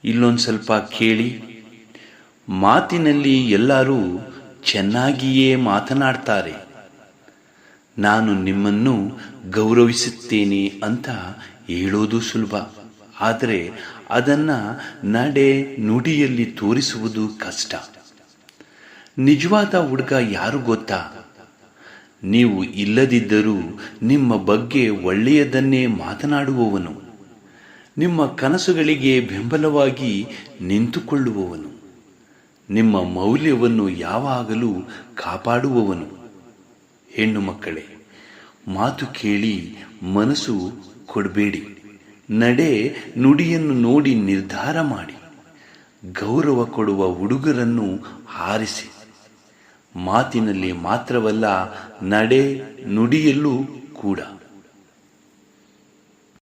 ಇಲ್ಲೊಂದು ಸ್ವಲ್ಪ ಕೇಳಿ. ಮಾತಿನಲ್ಲಿ ಎಲ್ಲರೂ ಚೆನ್ನಾಗಿಯೇ ಮಾತನಾಡ್ತಾರೆ. ನಾನು ನಿಮ್ಮನ್ನು ಗೌರವಿಸುತ್ತೇನೆ ಅಂತ ಹೇಳೋದು ಸುಲಭ, ಆದರೆ ಅದನ್ನು ನಡೆ ನುಡಿಯಲ್ಲಿ ತೋರಿಸುವುದು ಕಷ್ಟ. ನಿಜವಾದ ಹುಡುಗ ಯಾರು ಗೊತ್ತಾ? ನೀವು ಇಲ್ಲದಿದ್ದರೂ ನಿಮ್ಮ ಬಗ್ಗೆ ಒಳ್ಳೆಯದನ್ನೇ ಮಾತನಾಡುವವನು, ನಿಮ್ಮ ಕನಸುಗಳಿಗೆ ಬೆಂಬಲವಾಗಿ ನಿಂತುಕೊಳ್ಳುವವನು, ನಿಮ್ಮ ಮೌಲ್ಯವನ್ನು ಯಾವಾಗಲೂ ಕಾಪಾಡುವವನು. ಹೆಣ್ಣು ಮಕ್ಕಳೇ, ಮಾತು ಕೇಳಿ ಮನಸ್ಸು ಕೊಡಬೇಡಿ. ನಡೆ ನುಡಿಯನ್ನು ನೋಡಿ ನಿರ್ಧಾರ ಮಾಡಿ. ಗೌರವ ಕೊಡುವ ಹುಡುಗರನ್ನು ಆರಿಸಿ. ಮಾತಿನಲ್ಲಿ ಮಾತ್ರವಲ್ಲ, ನಡೆ ನುಡಿಯಲ್ಲೂ ಕೂಡ.